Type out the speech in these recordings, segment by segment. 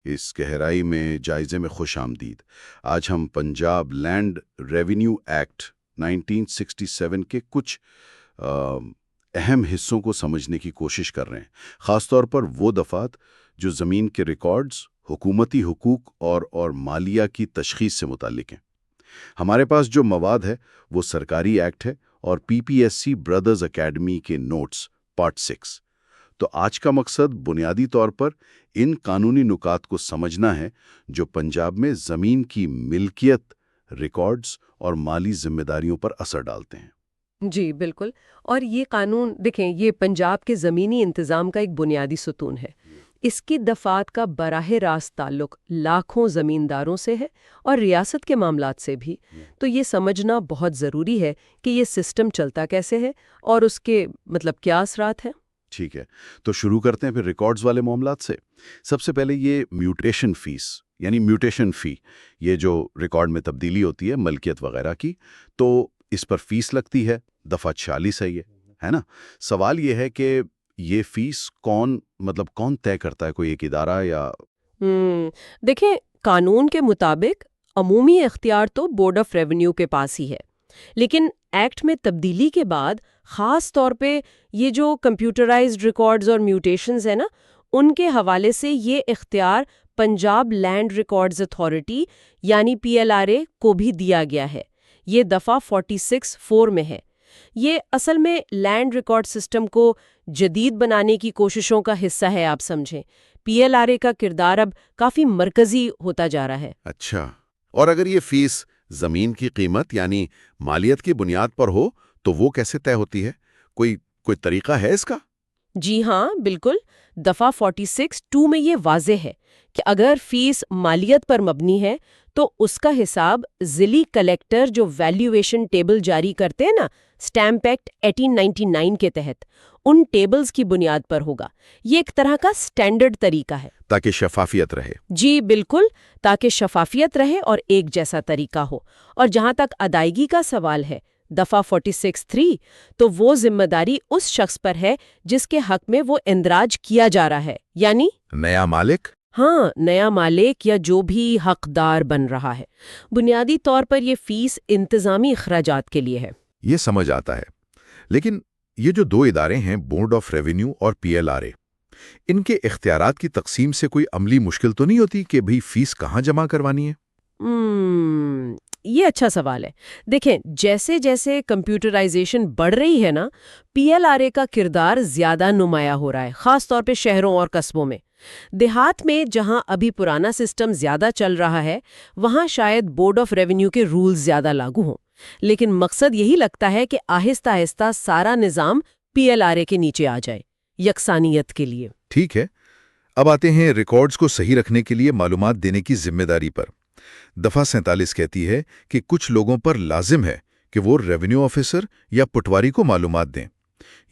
اس گہرائی میں جائزے میں خوش آمدید۔ آج ہم پنجاب لینڈ ریونیو ایکٹ 1967 کے کچھ اہم حصوں کو سمجھنے کی کوشش کر رہے ہیں، خاص طور پر وہ دفعات جو زمین کے ریکارڈز، حکومتی حقوق اور مالیہ کی تشخیص سے متعلق ہیں۔ ہمارے پاس جو مواد ہے وہ سرکاری ایکٹ ہے اور PPSC برادرز اکیڈمی کے نوٹس پارٹ 6۔ تو آج کا مقصد بنیادی طور پر ان قانونی نکات کو سمجھنا ہے جو پنجاب میں زمین کی ملکیت، ریکارڈز اور مالی ذمہ داریوں پر اثر ڈالتے ہیں۔ جی بالکل، اور یہ قانون دیکھیں، یہ پنجاب کے زمینی انتظام کا ایک بنیادی ستون ہے۔ اس کی دفعات کا براہ راست تعلق لاکھوں زمینداروں سے ہے اور ریاست کے معاملات سے بھی۔ تو یہ سمجھنا بہت ضروری ہے کہ یہ سسٹم چلتا کیسے ہے اور اس کے کیا اثرات ہیں۔ ٹھیک ہے، تو شروع کرتے ہیں پھر ریکارڈز والے معاملات سے۔ سب سے پہلے یہ میوٹیشن فیس یعنی میوٹیشن فی، یہ جو ریکارڈ میں تبدیلی ہوتی ہے ملکیت وغیرہ کی، تو اس پر فیس لگتی ہے۔ دفعہ 46 ہے، یہ ہے نا۔ سوال یہ ہے کہ یہ فیس کون طے کرتا ہے؟ کوئی ایک ادارہ یا دیکھیں، قانون کے مطابق عمومی اختیار تو بورڈ آف ریونیو کے پاس ہی ہے، لیکن ایکٹ میں تبدیلی کے بعد خاص طور پہ یہ جو کمپیوٹرائزڈ ریکارڈز اور میوٹیشنز ہیں نا، ان کے حوالے سے یہ اختیار پنجاب لینڈ ریکارڈز اتھارٹی یعنی PLRA کو بھی دیا گیا ہے۔ یہ دفعہ 46(4) میں ہے۔ یہ اصل میں لینڈ ریکارڈ سسٹم کو جدید بنانے کی کوششوں کا حصہ ہے، آپ سمجھیں۔ PLRA کا کردار اب کافی مرکزی ہوتا جا رہا ہے۔ اچھا، اور اگر یہ فیس زمین کی قیمت یعنی مالیت کی بنیاد پر ہو تو وہ کیسے طے ہوتی ہے؟ کوئی طریقہ ہے اس کا؟ جی ہاں، بالکل۔ دفعہ 46(2) میں یہ واضح ہے کہ اگر فیس مالیت پر مبنی ہے تو اس کا حساب ضلعی کلیکٹر جو ویلیویشن ٹیبل جاری کرتے ہیں نا، اسٹیمپ ایکٹ 1899 کے تحت، ان ٹیبلز کی بنیاد پر ہوگا۔ یہ ایک طرح کا سٹینڈرڈ طریقہ ہے تاکہ شفافیت رہے۔ جی بالکل، تاکہ شفافیت رہے اور ایک جیسا طریقہ ہو۔ اور جہاں تک ادائیگی کا سوال ہے، دفعہ 46(3) تو وہ ذمہ داری اس شخص پر ہے جس کے حق میں وہ اندراج کیا جا رہا ہے، یعنی نیا مالک۔ ہاں، نیا مالک یا جو بھی حقدار بن رہا ہے۔ بنیادی طور پر یہ فیس انتظامی اخراجات کے لیے ہے۔ یہ سمجھ آتا ہے، لیکن یہ جو دو ادارے ہیں، بورڈ آف ریونیو اور PLRA، ان کے اختیارات کی تقسیم سے کوئی عملی مشکل تو نہیں ہوتی کہ بھئی فیس کہاں جمع کروانی ہے؟ یہ اچھا سوال ہے۔ دیکھیں، جیسے جیسے کمپیوٹرائزیشن بڑھ رہی ہے نا، PLRA کا کردار زیادہ نمایاں ہو رہا ہے، خاص طور پہ شہروں اور قصبوں میں۔ دیہات میں جہاں ابھی پرانا سسٹم زیادہ چل رہا ہے، وہاں شاید بورڈ آف ریونیو کے رولز زیادہ لاگو ہوں، لیکن مقصد یہی لگتا ہے کہ آہستہ آہستہ سارا نظام PLRA کے نیچے آ جائے، یکسانیت کے لیے۔ ٹھیک ہے، اب آتے ہیں ریکارڈز کو صحیح رکھنے کے لیے معلومات دینے کی ذمہ داری پر۔ دفعہ 47 کہتی ہے کہ کچھ لوگوں پر لازم ہے کہ وہ ریونیو آفیسر یا پٹواری کو معلومات دیں۔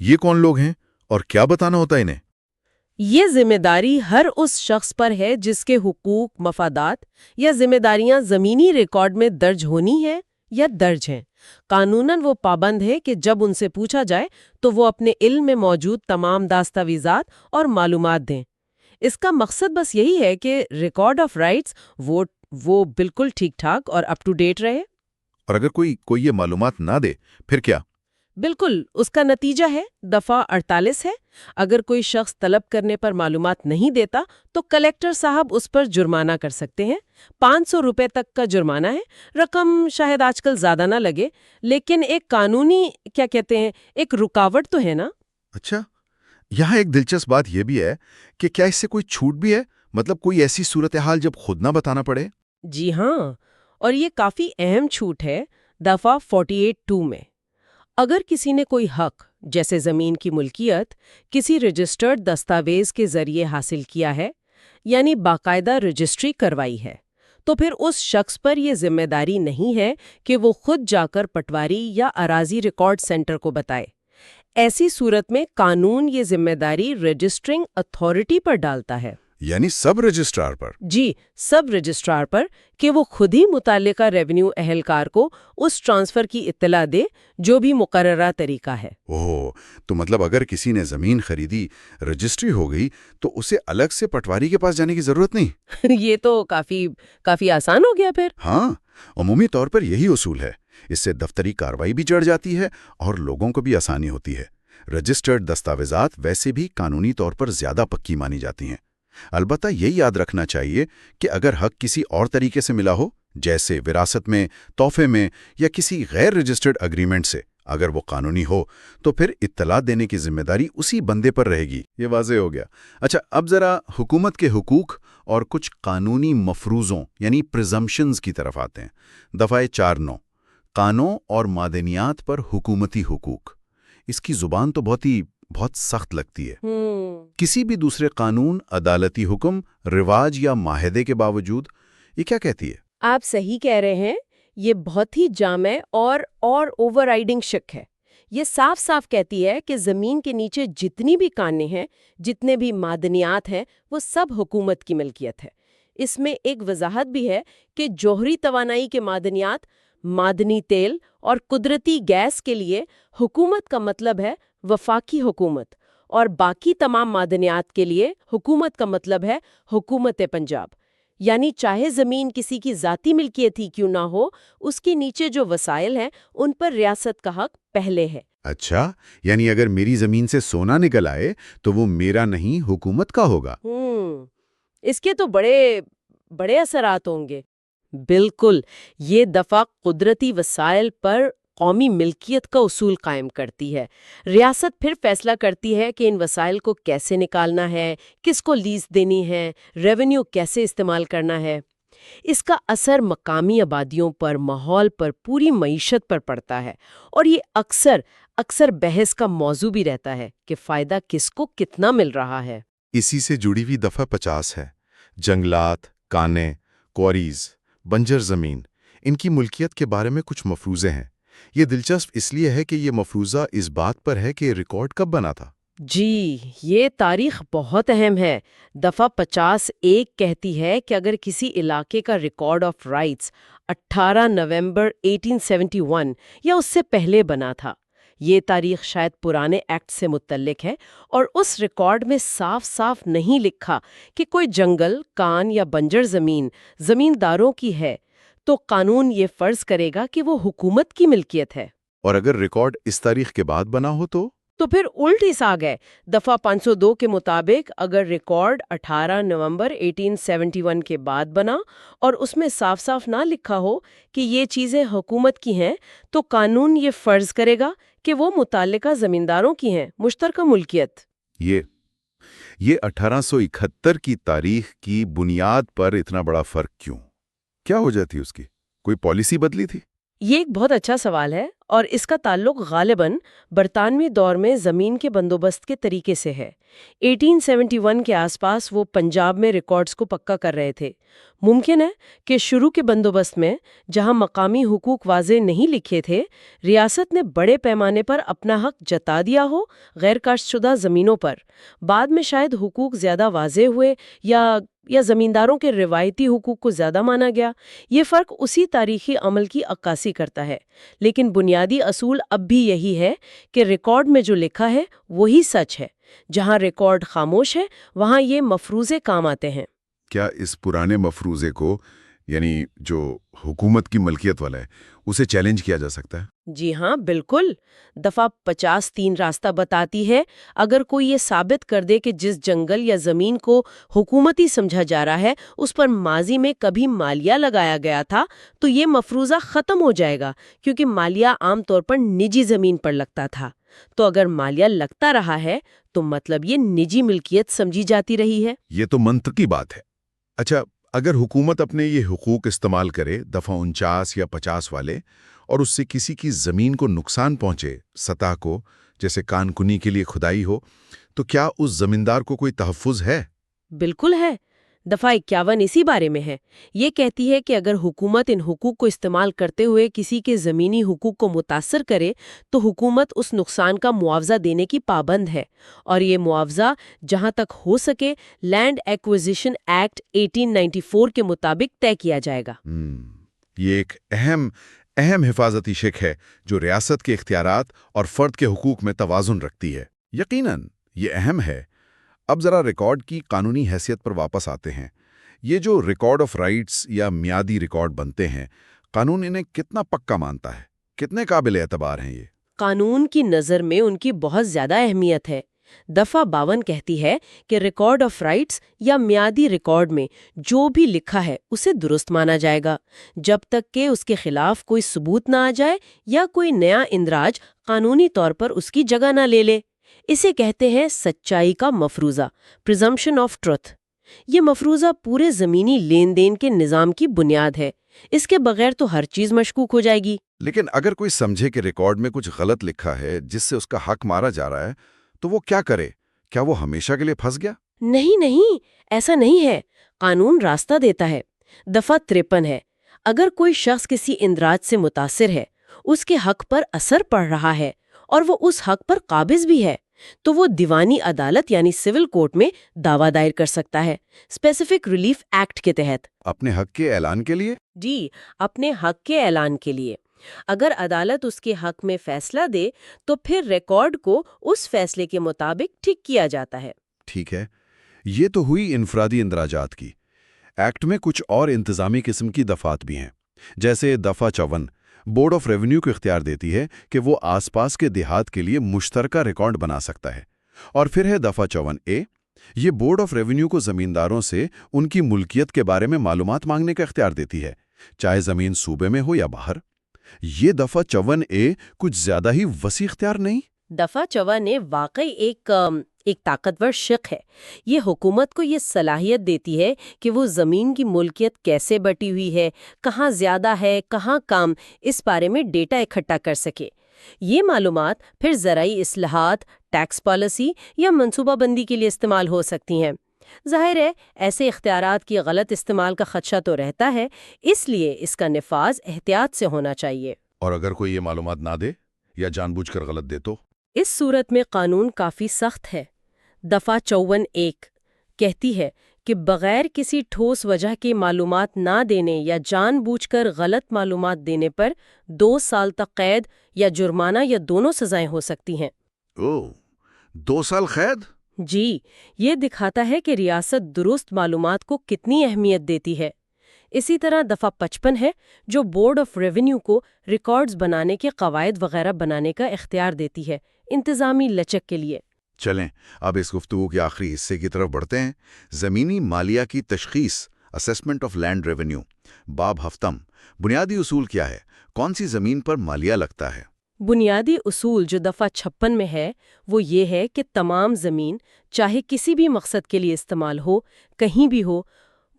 یہ کون لوگ ہیں اور کیا بتانا ہوتا ہے انہیں؟ یہ ذمہ داری ہر اس شخص پر ہے جس کے حقوق، مفادات یا ذمہ داریاں زمینی ریکارڈ میں درج ہونی ہیں یا درج ہیں۔ قانوناً وہ پابند ہے کہ جب ان سے پوچھا جائے تو وہ اپنے علم میں موجود تمام دستاویزات اور معلومات دیں۔ اس کا مقصد بس یہی ہے کہ ریکارڈ آف رائٹس وہ بالکل ٹھیک ٹھاک اور اپ ٹو ڈیٹ رہے۔ اور اگر کوئی یہ معلومات نہ دے پھر کیا؟ بالکل، اس کا نتیجہ ہے دفعہ 48 ہے۔ اگر کوئی شخص طلب کرنے پر معلومات نہیں دیتا تو کلیکٹر صاحب اس پر جرمانہ کر سکتے ہیں۔ 500 روپے تک کا جرمانہ ہے۔ رقم شاید آج کل زیادہ نہ لگے، لیکن ایک قانونی ایک رکاوٹ تو ہے نا۔ اچھا، یہاں ایک دلچسپ بات یہ بھی ہے کہ کیا اس سے کوئی چھوٹ بھی ہے؟ کوئی ایسی صورتحال جب خود نہ بتانا پڑے؟ جی ہاں، اور یہ کافی اہم چھوٹ ہے۔ دفعہ 48(2) میں اگر کسی نے کوئی حق جیسے زمین کی ملکیت کسی رجسٹرڈ دستاویز کے ذریعے حاصل کیا ہے، یعنی باقاعدہ رجسٹری کروائی ہے، تو پھر اس شخص پر یہ ذمہ داری نہیں ہے کہ وہ خود جا کر پٹواری یا اراضی ریکارڈ سینٹر کو بتائے۔ ایسی صورت میں قانون یہ ذمہ داری رجسٹرنگ اتھارٹی پر ڈالتا ہے۔ یعنی سب رجسٹرار پر؟ جی، سب رجسٹرار پر، کہ وہ خود ہی متعلقہ ریونیو اہلکار کو اس ٹرانسفر کی اطلاع دے جو بھی مقررہ طریقہ ہے۔ اوہ، تو مطلب اگر کسی نے زمین خریدی، رجسٹری ہو گئی، تو اسے الگ سے پٹواری کے پاس جانے کی ضرورت نہیں؟ یہ تو کافی آسان ہو گیا پھر۔ ہاں، عمومی طور پر یہی اصول ہے۔ اس سے دفتری کارروائی بھی چڑھ جاتی ہے اور لوگوں کو بھی آسانی ہوتی ہے۔ رجسٹرڈ دستاویزات ویسے بھی قانونی طور پر زیادہ پکی مانی جاتی ہیں۔ البتہ یہ یاد رکھنا چاہیے کہ اگر حق کسی اور طریقے سے ملا ہو، جیسے وراثت میں، تحفے میں یا کسی غیر رجسٹرڈ اگریمنٹ سے، اگر وہ قانونی ہو تو پھر اطلاع دینے کی ذمہ داری اسی بندے پر رہے گی۔ یہ واضح ہو گیا۔ اچھا، اب ذرا حکومت کے حقوق اور کچھ قانونی مفروضوں یعنی پرزمپشنز کی طرف آتے ہیں۔ دفعہ 4(9) قانون اور معدنیات پر حکومتی حقوق۔ اس کی زبان تو بہت سخت لگتی ہے۔ کسی بھی دوسرے قانون، عدالتی حکم، رواج یا معاہدے کے باوجود یہ کیا کہتی ہے؟ آپ صحیح کہہ رہے ہیں، یہ بہت ہی جامع اور اوور رائڈنگ شک ہے۔ یہ صاف صاف کہتی ہے کہ زمین کے نیچے جتنی بھی کانیں ہیں، جتنے بھی معدنیات ہیں، وہ سب حکومت کی ملکیت ہے۔ اس میں ایک وضاحت بھی ہے کہ جوہری توانائی کے معدنیات، معدنی تیل اور قدرتی گیس کے لیے حکومت کا مطلب ہے وفاقی حکومت، اور باقی تمام معدنیات کے لیے حکومت کا مطلب ہے حکومت پنجاب۔ یعنی چاہے زمین کسی کی ذاتی ملکیت ہی کیوں نہ ہو، اس کے نیچے جو وسائل ہیں ان پر ریاست کا حق پہلے ہے۔ اچھا، یعنی اگر میری زمین سے سونا نکل آئے تو وہ میرا نہیں، حکومت کا ہوگا۔ اس کے تو بڑے اثرات ہوں گے۔ بالکل، یہ دفعہ قدرتی وسائل پر قومی ملکیت کا اصول قائم کرتی ہے۔ ریاست پھر فیصلہ کرتی ہے کہ ان وسائل کو کیسے نکالنا ہے، کس کو لیز دینی ہے، ریونیو کیسے استعمال کرنا ہے۔ اس کا اثر مقامی آبادیوں پر، ماحول پر، پوری معیشت پر پڑتا ہے، اور یہ اکثر بحث کا موضوع بھی رہتا ہے کہ فائدہ کس کو کتنا مل رہا ہے۔ اسی سے جڑی ہوئی دفعہ 50 ہے۔ جنگلات، کانیں، کوریز، بنجر زمین، ان کی ملکیت کے بارے میں کچھ مفروضے ہیں۔ یہ دلچسپ اس لیے ہے کہ یہ مفروضہ اس بات پر ہے کہ ریکارڈ کب بنا تھا۔ جی، یہ تاریخ بہت اہم ہے۔ دفعہ 50(1) کہتی ہے کہ اگر کسی علاقے کا ریکارڈ آف رائٹس 18 نومبر 1871 یا اس سے پہلے بنا تھا۔ یہ تاریخ شاید پرانے ایکٹ سے متعلق ہے، اور اس ریکارڈ میں صاف صاف نہیں لکھا کہ کوئی جنگل، کان یا بنجر زمین زمینداروں کی ہے، تو قانون یہ فرض کرے گا کہ وہ حکومت کی ملکیت ہے۔ اور اگر ریکارڈ اس تاریخ کے بعد بنا ہو تو پھر الٹ ہی ساگ ہے۔ دفعہ 502 کے مطابق اگر ریکارڈ 18 نومبر 1871 کے بعد بنا اور اس میں صاف صاف نہ لکھا ہو کہ یہ چیزیں حکومت کی ہیں، تو قانون یہ فرض کرے گا کہ وہ متعلقہ زمینداروں کی ہیں، مشترکہ ملکیت۔ یہ 1871 کی تاریخ کی بنیاد پر اتنا بڑا فرق کیوں؟ کیا وجہ تھی اس کی؟ کوئی پالیسی بدلی تھی؟ یہ ایک بہت اچھا سوال ہے، اور اس کا تعلق غالباً برطانوی دور میں زمین کے بندوبست کے طریقے سے ہے۔ 1871 کے آس پاس وہ پنجاب میں ریکارڈز کو پکا کر رہے تھے۔ ممکن ہے کہ شروع کے بندوبست میں، جہاں مقامی حقوق واضح نہیں لکھے تھے، ریاست نے بڑے پیمانے پر اپنا حق جتا دیا ہو غیر کاشت شدہ زمینوں پر۔ بعد میں شاید حقوق زیادہ واضح ہوئے یا زمینداروں کے روایتی حقوق کو زیادہ مانا گیا۔ یہ فرق اسی تاریخی عمل کی عکاسی کرتا ہے، لیکن بنیادی اصول اب بھی یہی ہے کہ ریکارڈ میں جو لکھا ہے وہی سچ ہے۔ جہاں ریکارڈ خاموش ہے، وہاں یہ مفروضے کام آتے ہیں۔ کیا اس پرانے مفروضے کو، یعنی جو حکومت کی ملکیت والا ہے، اسے چیلنج کیا جا سکتا ہے؟ جی ہاں، بالکل۔ دفعہ 50(3) راستہ بتاتی ہے، اگر کوئی یہ ثابت کر دے کہ جس جنگل یا زمین کو حکومتی سمجھا جا رہا ہے اس پر ماضی میں کبھی مالیہ لگایا گیا تھا، تو یہ مفروضہ ختم ہو جائے گا، کیونکہ مالیہ عام طور پر نجی زمین پر لگتا تھا۔ تو اگر مالیہ لگتا رہا ہے تو مطلب یہ نجی ملکیت سمجھی جاتی رہی ہے۔ یہ تو منطقی بات ہے۔ اچھا، اگر حکومت اپنے یہ حقوق استعمال کرے، دفعہ 49 یا 50 والے، اور اس سے کسی کی زمین کو نقصان پہنچے، سطح کو، جیسے کان کنی کے لیے کھدائی ہو، تو کیا اس زمیندار کو کوئی تحفظ ہے؟ بالکل ہے۔ دفعہ 51 اسی بارے میں ہے۔ یہ کہتی ہے کہ اگر حکومت ان حقوق کو استعمال کرتے ہوئے کسی کے زمینی حقوق کو متاثر کرے تو حکومت اس نقصان کا معاوضہ دینے کی پابند ہے، اور یہ معاوضہ جہاں تک ہو سکے لینڈ ایکوزیشن ایکٹ 1894 کے مطابق طے کیا جائے گا۔ یہ ایک اہم حفاظتی شق ہے جو ریاست کے اختیارات اور فرد کے حقوق میں توازن رکھتی ہے۔ یقیناً یہ اہم ہے۔ اب ذرا ریکارڈ کی قانونی حیثیت پر واپس آتے ہیں۔ یہ جو ریکارڈ آف رائٹس یا میعادی ریکارڈ بنتے ہیں، قانون انہیں کتنا پکا مانتا ہے؟ کتنے قابل اعتبار ہیں یہ؟ قانون کی نظر میں ان کی بہت زیادہ اہمیت ہے۔ دفعہ 52 کہتی ہے کہ ریکارڈ آف رائٹس یا میعادی ریکارڈ میں جو بھی لکھا ہے اسے درست مانا جائے گا، جب تک کہ اس کے خلاف کوئی ثبوت نہ آ جائے یا کوئی نیا اندراج قانونی طور پر اس کی جگہ نہ لے لے۔ اسے کہتے ہیں سچائی کا مفروضہ، پریزمپشن آف ٹروتھ۔ یہ مفروضہ پورے زمینی لین دین کے نظام کی بنیاد ہے۔ اس کے بغیر تو ہر چیز مشکوک ہو جائے گی۔ لیکن اگر کوئی سمجھے کہ ریکارڈ میں کچھ غلط لکھا ہے جس سے اس کا حق مارا جا رہا ہے، تو وہ کیا کرے؟ کیا وہ ہمیشہ کے لیے پھنس گیا؟ نہیں، ایسا نہیں ہے۔ قانون راستہ دیتا ہے۔ دفعہ 53 ہے، اگر کوئی شخص کسی اندراج سے متاثر ہے، اس کے حق پر اثر پڑ رہا ہے اور وہ اس حق پر قابض بھی ہے، تو وہ دیوانی عدالت یعنی سول کورٹ میں دعویٰ دائر کر سکتا ہے، اسپیسیفک ریلیف ایکٹ کے تحت۔ اپنے حق کے اعلان کے لیے؟ جی، اپنے حق کے اعلان کے لیے۔ اگر عدالت اس کے حق میں فیصلہ دے تو پھر ریکارڈ کو اس فیصلے کے مطابق ٹھیک کیا جاتا ہے۔ ٹھیک ہے، یہ تو ہوئی انفرادی اندراجات کی۔ ایکٹ میں کچھ اور انتظامی قسم کی دفعات بھی ہیں، جیسے دفعہ 54 بورڈ آف ریونیو کو اختیار دیتی ہے کہ وہ آس پاس کے دیہات کے لیے مشترکہ ریکارڈ بنا سکتا ہے۔ اور پھر ہے دفعہ 54A، یہ بورڈ آف ریونیو کو زمینداروں سے ان کی ملکیت کے بارے میں معلومات مانگنے کا اختیار دیتی ہے، چاہے زمین صوبے میں ہو یا باہر۔ یہ دفعہ 54A کچھ زیادہ ہی وسیع اختیار نہیں؟ دفعہ 54 نے واقعی ایک طاقتور شق ہے۔ یہ حکومت کو یہ صلاحیت دیتی ہے کہ وہ زمین کی ملکیت کیسے بٹی ہوئی ہے، کہاں زیادہ ہے، کہاں کم، اس بارے میں ڈیٹا اکٹھا کر سکے۔ یہ معلومات پھر زرعی اصلاحات، ٹیکس پالیسی یا منصوبہ بندی کے لیے استعمال ہو سکتی ہیں۔ ظاہر ہے ایسے اختیارات کی غلط استعمال کا خدشہ تو رہتا ہے، اس لیے اس کا نفاذ احتیاط سے ہونا چاہیے۔ اور اگر کوئی یہ معلومات نہ دے یا جان بوجھ کر غلط دے تو؟ اس صورت میں قانون کافی سخت ہے۔ دفعہ 54(1) کہتی ہے کہ بغیر کسی ٹھوس وجہ کے معلومات نہ دینے یا جان بوجھ کر غلط معلومات دینے پر 2 سال تک قید یا جرمانہ یا دونوں سزائیں ہو سکتی ہیں۔ 2 سال قید؟ جی، یہ دکھاتا ہے کہ ریاست درست معلومات کو کتنی اہمیت دیتی ہے۔ اسی طرح دفعہ 55 ہے جو بورڈ آف ریونیو کو ریکارڈز بنانے کے قواعد وغیرہ بنانے کا اختیار دیتی ہے، انتظامی لچک کے لیے۔ چلیں اب اس گفتگو کے آخری حصے کی طرف بڑھتے ہیں۔ زمینی مالیہ کی تشخیص، اسسمنٹ آف لینڈ ریونیو، باب ہفتم۔ بنیادی اصول کیا ہے؟ کون سی زمین پر مالیہ لگتا ہے؟ بنیادی اصول جو دفعہ 56 میں ہے وہ یہ ہے کہ تمام زمین چاہے کسی بھی مقصد کے لیے استعمال ہو، کہیں بھی ہو،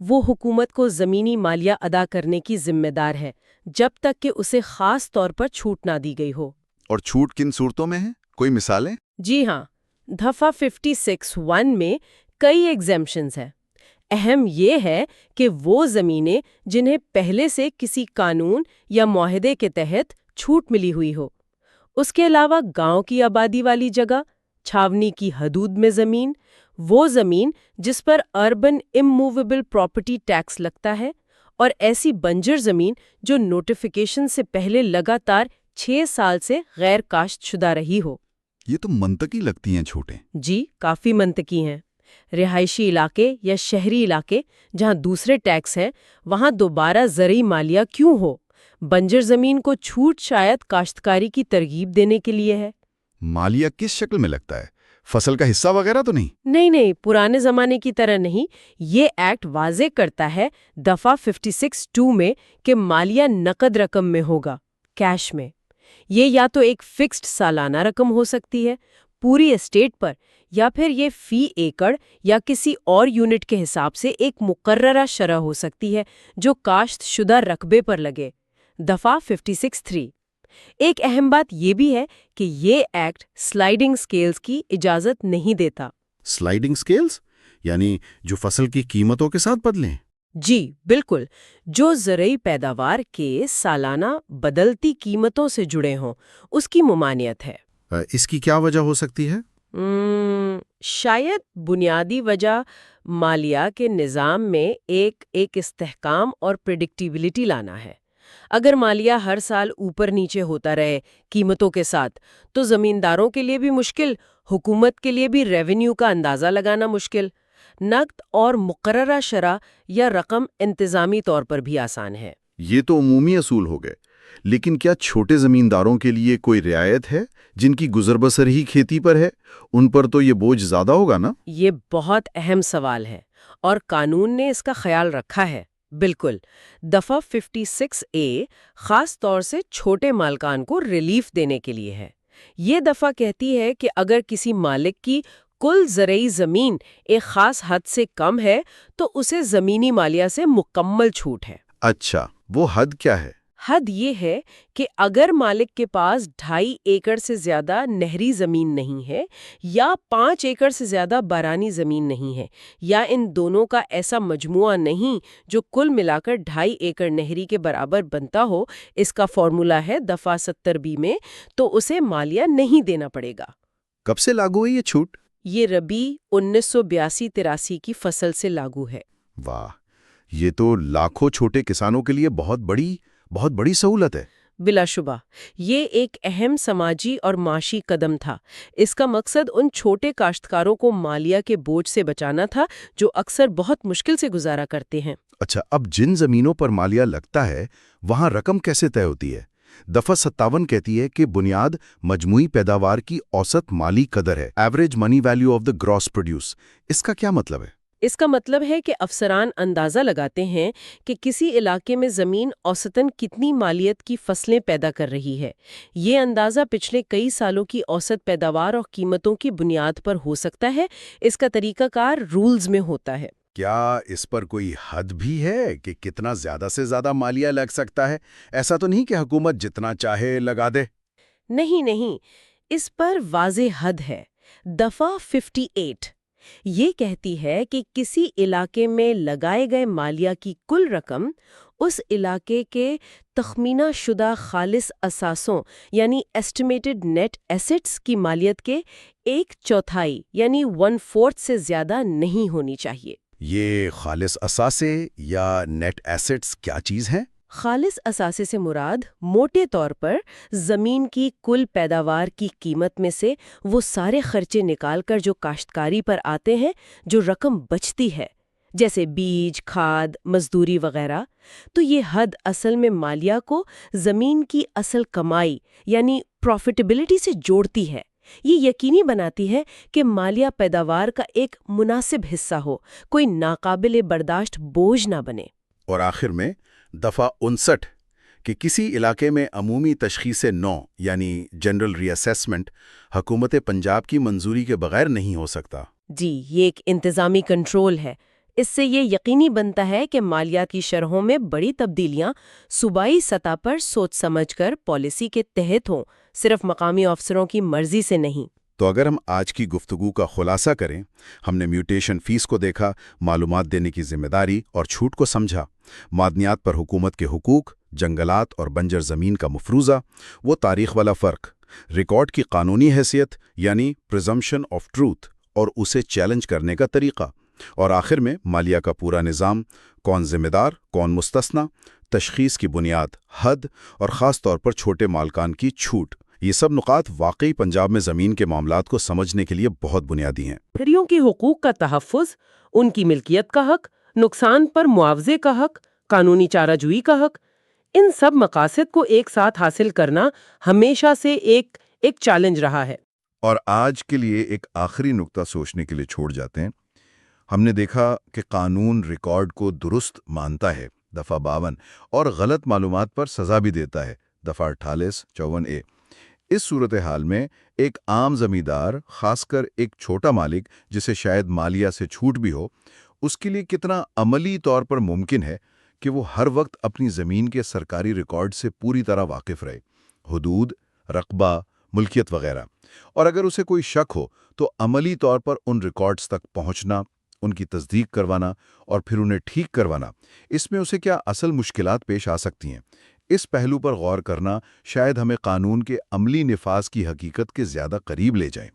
وہ حکومت کو زمینی مالیہ ادا کرنے کی ذمہ دار ہے جب تک کہ اسے خاص طور پر چھوٹ نہ دی گئی ہو۔ اور چھوٹ کن صورتوں میں ہے؟ کوئی مثالیں؟ جی ہاں، دفعہ 56(1) میں کئی ایگزیمپشنز ہیں۔ اہم یہ ہے کہ وہ زمینیں جنہیں پہلے سے کسی قانون یا معاہدے کے تحت چھوٹ ملی ہوئی ہو۔ اس کے علاوہ گاؤں کی آبادی والی جگہ، چھاونی کی حدود میں زمین، وہ زمین جس پر اربن اموویبل پراپرٹی ٹیکس لگتا ہے، اور ایسی بنجر زمین جو نوٹیفیکیشن سے پہلے لگاتار 6 سال سے غیر کاشت شدہ رہی ہو۔ یہ تو منطقی لگتی ہیں چھوٹیں۔ جی، کافی منطقی ہیں۔ رہائشی علاقے یا شہری علاقے جہاں دوسرے ٹیکس ہیں، وہاں دوبارہ زرعی مالیہ کیوں ہو؟ بنجر زمین کو چھوٹ شاید کاشتکاری کی ترغیب دینے کے لیے ہے۔ مالیہ کس شکل میں لگتا ہے؟ فصل کا حصہ وغیرہ تو نہیں؟ نہیں، پرانے زمانے کی طرح نہیں۔ یہ ایکٹ واضح کرتا ہے دفعہ 56(2) میں کہ مالیہ نقد رقم میں ہوگا، کیش میں۔ یہ یا تو ایک فکسڈ سالانہ رقم ہو سکتی ہے پوری اسٹیٹ پر، یا پھر یہ فی ایکڑ یا کسی اور یونٹ کے حساب سے ایک مقررہ شرح ہو سکتی ہے جو کاشت شدہ رقبے پر لگے۔ دفعہ 56(3) ایک اہم بات یہ بھی ہے کہ یہ ایکٹ سلائیڈنگ سکیلز کی اجازت نہیں دیتا۔ Sliding scales? یعنی جو فصل کی قیمتوں کے ساتھ بدلیں؟ جی بالکل، جو زرعی پیداوار کے سالانہ بدلتی قیمتوں سے جڑے ہوں اس کی ممانعت ہے۔ اس کی کیا وجہ ہو سکتی ہے؟ شاید بنیادی وجہ مالیہ کے نظام میں ایک استحکام اور پریڈکٹیبلٹی لانا ہے۔ اگر مالیہ ہر سال اوپر نیچے ہوتا رہے قیمتوں کے ساتھ تو زمینداروں کے لیے بھی مشکل، حکومت کے لیے بھی ریونیو کا اندازہ لگانا مشکل۔ نقد اور مقررہ شرح یا رقم انتظامی طور پر بھی آسان ہے۔ یہ تو عمومی اصول ہو گئے، لیکن کیا چھوٹے زمینداروں کے لیے کوئی رعایت ہے جن کی گزر بسر ہی کھیتی پر ہے؟ ان پر تو یہ بوجھ زیادہ ہوگا نا؟ یہ بہت اہم سوال ہے اور قانون نے اس کا خیال رکھا ہے۔ بالکل، دفعہ 56A خاص طور سے چھوٹے مالکان کو ریلیف دینے کے لیے ہے۔ یہ دفعہ کہتی ہے کہ اگر کسی مالک کی کل زرعی زمین ایک خاص حد سے کم ہے تو اسے زمینی مالیہ سے مکمل چھوٹ ہے۔ اچھا، وہ حد کیا ہے؟ حد یہ ہے کہ اگر مالک کے پاس 2.5 ایکڑ سے زیادہ نہری زمین نہیں ہے یا 5 ایکڑ سے زیادہ بارانی زمین نہیں ہے یا ان دونوں کا ایسا مجموعہ نہیں جو کل ملا کر 2.5 ایکڑ نہری کے برابر بنتا ہو، اس کا فارمولا ہے دفعہ 70B میں، تو اسے مالیہ نہیں دینا پڑے گا۔ کب سے لاگو ہے یہ چھوٹ؟ یہ ربیع 1982-83 کی فصل سے لاگو ہے۔ واہ، یہ تو لاکھوں چھوٹے کسانوں کے لیے بہت بڑی سہولت ہے۔ بلا شبہ یہ ایک اہم سماجی اور معاشی قدم تھا۔ اس کا مقصد ان چھوٹے کاشتکاروں کو مالیہ کے بوجھ سے بچانا تھا جو اکثر بہت مشکل سے گزارا کرتے ہیں۔ اچھا، اب جن زمینوں پر مالیہ لگتا ہے وہاں رقم کیسے طے ہوتی ہے؟ دفعہ 57 کہتی ہے کہ بنیاد مجموعی پیداوار کی اوسط مالی قدر ہے، average money value of the gross produce. اس کا کیا مطلب ہے؟ اس کا مطلب ہے کہ افسران اندازہ لگاتے ہیں کہ کسی علاقے میں زمین اوسطاً کتنی مالیت کی فصلیں پیدا کر رہی ہے۔ یہ اندازہ پچھلے کئی سالوں کی اوسط پیداوار اور قیمتوں کی بنیاد پر ہو سکتا ہے۔ اس کا طریقہ کار رولز میں ہوتا ہے۔ کیا اس پر کوئی حد بھی ہے کہ کتنا زیادہ سے زیادہ مالیہ لگ سکتا ہے؟ ایسا تو نہیں کہ حکومت جتنا چاہے لگا دے؟ نہیں، اس پر واضح حد ہے۔ دفعہ 58 یہ کہتی ہے کہ کسی علاقے میں لگائے گئے مالیہ کی کل رقم اس علاقے کے تخمینہ شدہ خالص اثاثوں یعنی ایسٹیمیٹڈ نیٹ ایسٹس کی مالیت کے 1/4 یعنی 1/4 سے زیادہ نہیں ہونی چاہیے۔ یہ خالص اثاثے یا نیٹ ایسٹس کیا چیز ہیں؟ خالص اثاثے سے مراد موٹے طور پر زمین کی کل پیداوار کی قیمت میں سے وہ سارے خرچے نکال کر جو کاشتکاری پر آتے ہیں، جو رقم بچتی ہے جیسے بیج، کھاد، مزدوری وغیرہ۔ تو یہ حد اصل میں مالیہ کو زمین کی اصل کمائی یعنی پروفیٹیبلٹی سے جوڑتی ہے۔ یہ یقینی بناتی ہے کہ مالیہ پیداوار کا ایک مناسب حصہ ہو، کوئی ناقابل برداشت بوجھ نہ بنے۔ اور آخر میں دفعہ 59 کہ کسی علاقے میں عمومی تشخیص نو یعنی جنرل ری اسیسمنٹ حکومت پنجاب کی منظوری کے بغیر نہیں ہو سکتا۔ جی، یہ ایک انتظامی کنٹرول ہے۔ اس سے یہ یقینی بنتا ہے کہ مالیات کی شرحوں میں بڑی تبدیلیاں صوبائی سطح پر سوچ سمجھ کر پالیسی کے تحت ہوں، صرف مقامی افسروں کی مرضی سے نہیں۔ تو اگر ہم آج کی گفتگو کا خلاصہ کریں، ہم نے میوٹیشن فیس کو دیکھا، معلومات دینے کی ذمہ داری اور چھوٹ کو سمجھا، معدنیات پر حکومت کے حقوق، جنگلات اور بنجر زمین کا مفروضہ، وہ تاریخ والا فرق، ریکارڈ کی قانونی حیثیت یعنی پریزمپشن آف ٹروتھ اور اسے چیلنج کرنے کا طریقہ، اور آخر میں مالیہ کا پورا نظام، کون ذمہ دار، کون مستثنی، تشخیص کی بنیاد، حد اور خاص طور پر چھوٹے مالکان کی چھوٹ۔ یہ سب نقاط واقعی پنجاب میں زمین کے معاملات کو سمجھنے کے لیے بہت بنیادی ہیں۔ پھریوں کے حقوق کا تحفظ، ان کی ملکیت کا حق، نقصان پر معاوضے کا حق، قانونی چارہ جوئی کا حق، ان سب مقاصد کو ایک ساتھ حاصل کرنا ہمیشہ سے ایک چیلنج رہا ہے۔ اور آج کے لیے ایک آخری نقطہ سوچنے کے لیے چھوڑ جاتے ہیں۔ ہم نے دیکھا کہ قانون ریکارڈ کو درست مانتا ہے، دفعہ 52، اور غلط معلومات پر سزا بھی دیتا ہے، دفعہ 48 54A۔ اس صورتحال میں ایک عام زمیندار، خاص کر ایک چھوٹا مالک جسے شاید مالیہ سے چھوٹ بھی ہو، اس کے لیے کتنا عملی طور پر ممکن ہے کہ وہ ہر وقت اپنی زمین کے سرکاری ریکارڈ سے پوری طرح واقف رہے، حدود، رقبہ، ملکیت وغیرہ، اور اگر اسے کوئی شک ہو تو عملی طور پر ان ریکارڈز تک پہنچنا، ان کی تصدیق کروانا اور پھر انہیں ٹھیک کروانا، اس میں اسے کیا اصل مشکلات پیش آ سکتی ہیں؟ اس پہلو پر غور کرنا شاید ہمیں قانون کے عملی نفاذ کی حقیقت کے زیادہ قریب لے جائیں۔